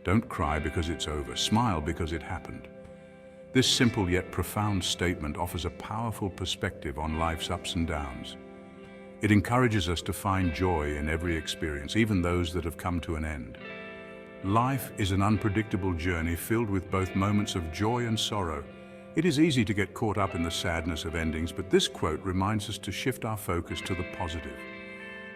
Don't cry because it's over, smile because it happened. This simple yet profound statement offers a powerful perspective on life's ups and downs. It encourages us to find joy in every experience, even those that have come to an end. Life is an unpredictable journey filled with both moments of joy and sorrow. It is easy to get caught up in the sadness of endings, but this quote reminds us to shift our focus to the positive.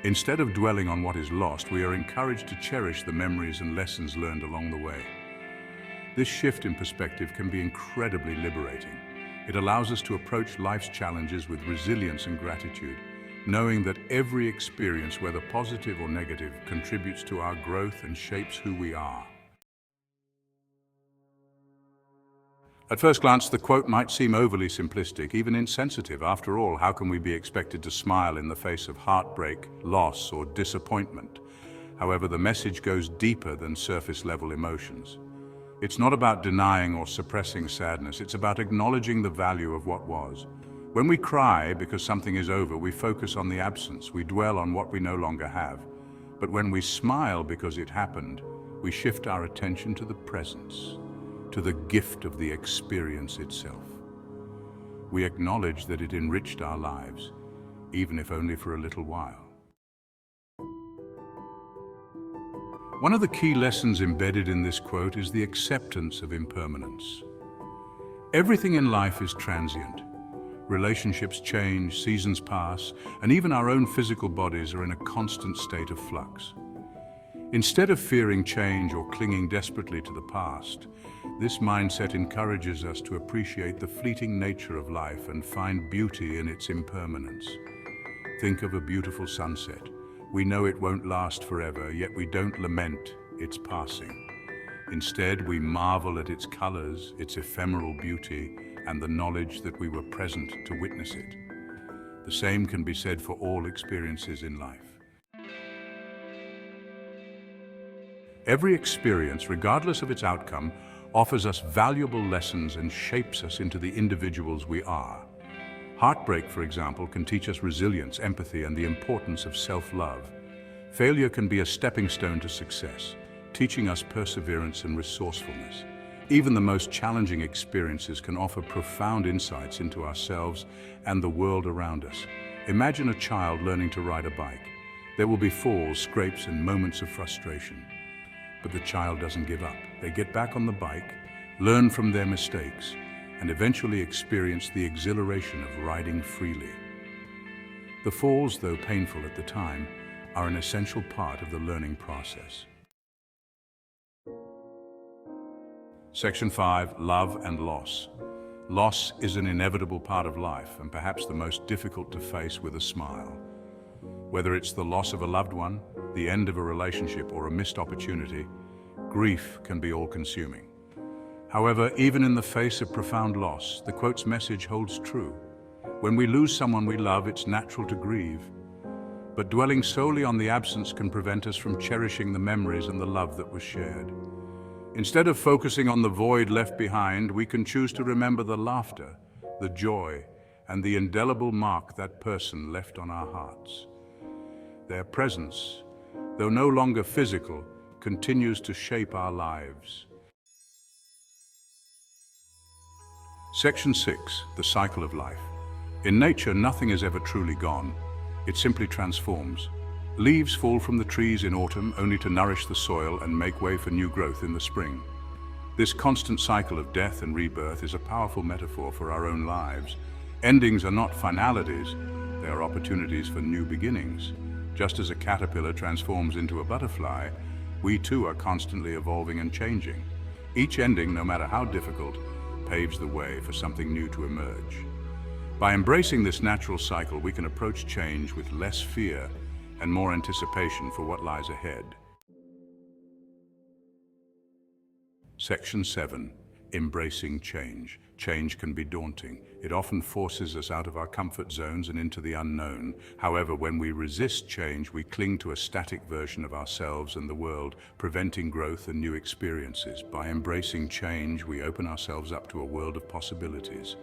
Instead of dwelling on what is lost, we are encouraged to cherish the memories and lessons learned along the way. This shift in perspective can be incredibly liberating. It allows us to approach life's challenges with resilience and gratitude, knowing that every experience, whether positive or negative, contributes to our growth and shapes who we are. At first glance, the quote might seem overly simplistic, even insensitive. After all, how can we be expected to smile in the face of heartbreak, loss, or disappointment? However, the message goes deeper than surface-level emotions. It's not about denying or suppressing sadness, it's about acknowledging the value of what was. When we cry because something is over, we focus on the absence, we dwell on what we no longer have. But when we smile because it happened, we shift our attention to the presence, to the gift of the experience itself. We acknowledge that it enriched our lives, even if only for a little while. One of the key lessons embedded in this quote is the acceptance of impermanence. Everything in life is transient. Relationships change, seasons pass, and even our own physical bodies are in a constant state of flux. Instead of fearing change or clinging desperately to the past, this mindset encourages us to appreciate the fleeting nature of life and find beauty in its impermanence. Think of a beautiful sunset. We know it won't last forever, yet we don't lament its passing. Instead, we marvel at its colors, its ephemeral beauty, and the knowledge that we were present to witness it. The same can be said for all experiences in life. Every experience, regardless of its outcome, offers us valuable lessons and shapes us into the individuals we are. Heartbreak, for example, can teach us resilience, empathy, and the importance of self-love. Failure can be a stepping stone to success, teaching us perseverance and resourcefulness. Even the most challenging experiences can offer profound insights into ourselves and the world around us. Imagine a child learning to ride a bike. There will be falls, scrapes, and moments of frustration. But the child doesn't give up. They get back on the bike, learn from their mistakes, and eventually experience the exhilaration of riding freely. The falls, though painful at the time, are an essential part of the learning process. Section 5, Love and Loss. Loss is an inevitable part of life, and perhaps the most difficult to face with a smile. Whether it's the loss of a loved one, the end of a relationship, or a missed opportunity, grief can be all-consuming. However, even in the face of profound loss, the quote's message holds true. When we lose someone we love, it's natural to grieve. But dwelling solely on the absence can prevent us from cherishing the memories and the love that was shared. Instead of focusing on the void left behind, we can choose to remember the laughter, the joy, and the indelible mark that person left on our hearts. Their presence, though no longer physical, continues to shape our lives. Section 6, the cycle of life. In nature, nothing is ever truly gone. It simply transforms. Leaves fall from the trees in autumn only to nourish the soil and make way for new growth in the spring. This constant cycle of death and rebirth is a powerful metaphor for our own lives. Endings are not finalities, they are opportunities for new beginnings. Just as a caterpillar transforms into a butterfly, we too are constantly evolving and changing. Each ending, no matter how difficult, paves the way for something new to emerge. By embracing this natural cycle, we can approach change with less fear and more anticipation for what lies ahead. Section 7. Embracing change. Change can be daunting. It often forces us out of our comfort zones and into the unknown. However, when we resist change, we cling to a static version of ourselves and the world, preventing growth and new experiences. By embracing change, we open ourselves up to a world of possibilities.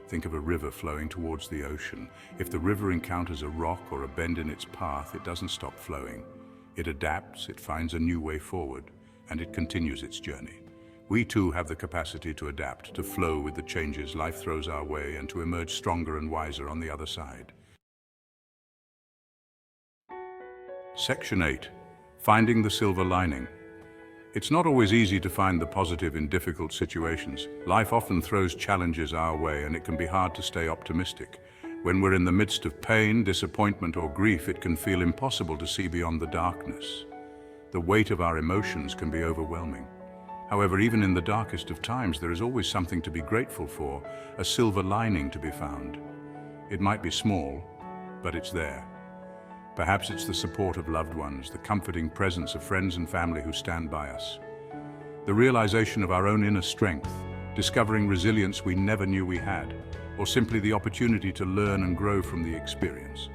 Think of a river flowing towards the ocean. If the river encounters a rock or a bend in its path, it doesn't stop flowing. It adapts, it finds a new way forward. and it continues its journey. We too have the capacity to adapt, to flow with the changes life throws our way, and to emerge stronger and wiser on the other side. Section 8. Finding the silver lining. It's not always easy to find the positive in difficult situations. Life often throws challenges our way, and it can be hard to stay optimistic. When we're in the midst of pain, disappointment, or grief, it can feel impossible to see beyond the darkness. The weight of our emotions can be overwhelming. However, even in the darkest of times, there is always something to be grateful for, a silver lining to be found. It might be small, but it's there. Perhaps it's the support of loved ones, the comforting presence of friends and family who stand by us. The realization of our own inner strength, discovering resilience we never knew we had, or simply the opportunity to learn and grow from the experience.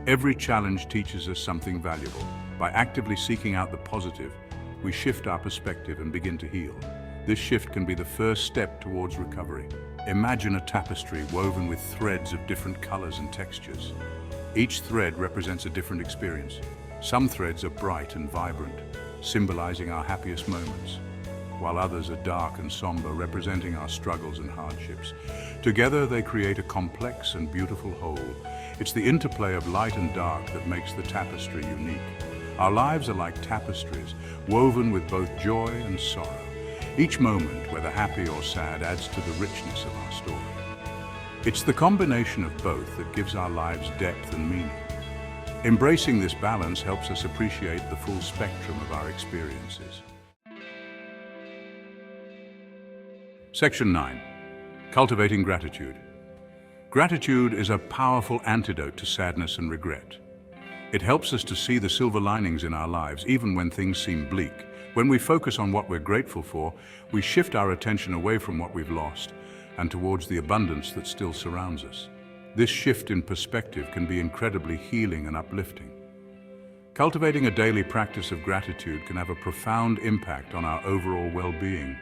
Every challenge teaches us something valuable. By actively seeking out the positive, we shift our perspective and begin to heal. This shift can be the first step towards recovery. Imagine a tapestry woven with threads of different colors and textures. Each thread represents a different experience. Some threads are bright and vibrant, symbolizing our happiest moments, while others are dark and somber, representing our struggles and hardships. Together, they create a complex and beautiful whole. It's the interplay of light and dark that makes the tapestry unique. Our lives are like tapestries, woven with both joy and sorrow. Each moment, whether happy or sad, adds to the richness of our story. It's the combination of both that gives our lives depth and meaning. Embracing this balance helps us appreciate the full spectrum of our experiences. Section 9. Cultivating Gratitude. Gratitude is a powerful antidote to sadness and regret. It helps us to see the silver linings in our lives, even when things seem bleak. When we focus on what we're grateful for, we shift our attention away from what we've lost and towards the abundance that still surrounds us. This shift in perspective can be incredibly healing and uplifting. Cultivating a daily practice of gratitude can have a profound impact on our overall well-being.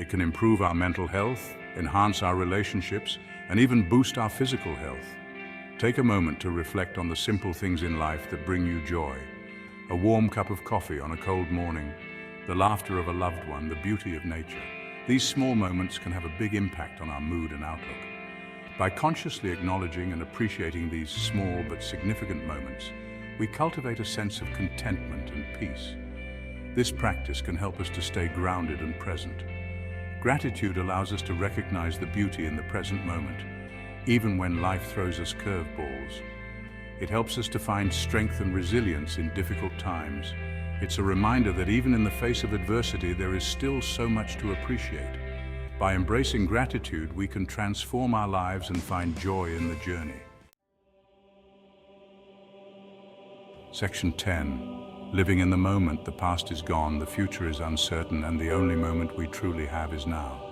It can improve our mental health, enhance our relationships, and even boost our physical health. Take a moment to reflect on the simple things in life that bring you joy. A warm cup of coffee on a cold morning, the laughter of a loved one, the beauty of nature. These small moments can have a big impact on our mood and outlook. By consciously acknowledging and appreciating these small but significant moments, we cultivate a sense of contentment and peace. This practice can help us to stay grounded and present. Gratitude allows us to recognize the beauty in the present moment, even when life throws us curveballs. It helps us to find strength and resilience in difficult times. It's a reminder that even in the face of adversity, there is still so much to appreciate. By embracing gratitude, we can transform our lives and find joy in the journey. Section 10. Living in the moment. The past is gone, the future is uncertain, and the only moment we truly have is now.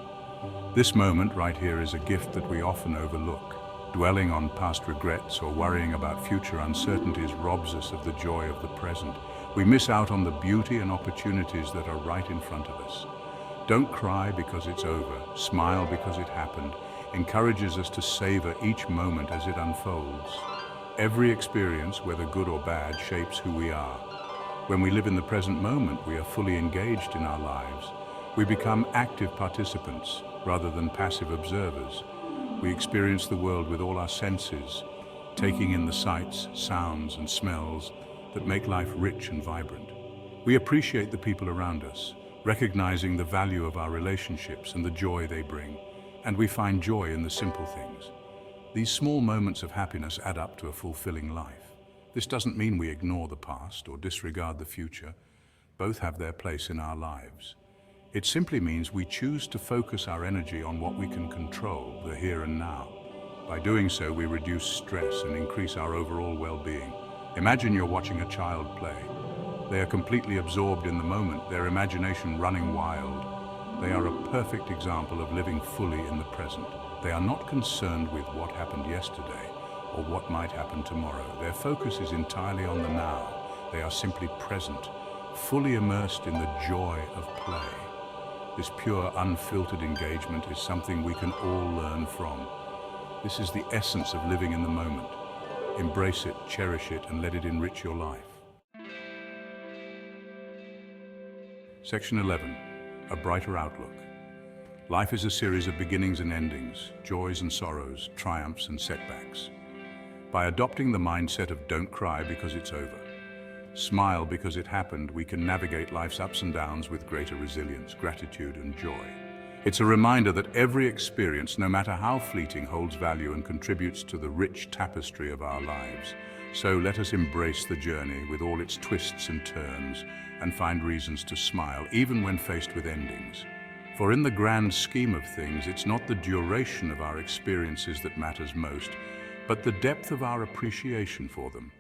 This moment right here is a gift that we often overlook. Dwelling on past regrets or worrying about future uncertainties robs us of the joy of the present. We miss out on the beauty and opportunities that are right in front of us. Don't cry because it's over. Smile because it happened. Encourages us to savor each moment as it unfolds. Every experience, whether good or bad, shapes who we are. When we live in the present moment, we are fully engaged in our lives. We become active participants rather than passive observers. We experience the world with all our senses, taking in the sights, sounds, and smells that make life rich and vibrant. We appreciate the people around us, recognizing the value of our relationships and the joy they bring, and we find joy in the simple things. These small moments of happiness add up to a fulfilling life. This doesn't mean we ignore the past or disregard the future. Both have their place in our lives. It simply means we choose to focus our energy on what we can control, the here and now. By doing so, we reduce stress and increase our overall well-being. Imagine you're watching a child play. They are completely absorbed in the moment, their imagination running wild. They are a perfect example of living fully in the present. They are not concerned with what happened yesterday or what might happen tomorrow. Their focus is entirely on the now. They are simply present, fully immersed in the joy of play. This pure, unfiltered engagement is something we can all learn from. This is the essence of living in the moment. Embrace it, cherish it, and let it enrich your life. Section 11. A brighter outlook. Life is a series of beginnings and endings, joys and sorrows, triumphs and setbacks. By adopting the mindset of don't cry because it's over, smile because it happened, we can navigate life's ups and downs with greater resilience, gratitude, and joy. It's a reminder that every experience, no matter how fleeting, holds value and contributes to the rich tapestry of our lives. So let us embrace the journey with all its twists and turns and find reasons to smile, even when faced with endings. For in the grand scheme of things, it's not the duration of our experiences that matters most, but the depth of our appreciation for them.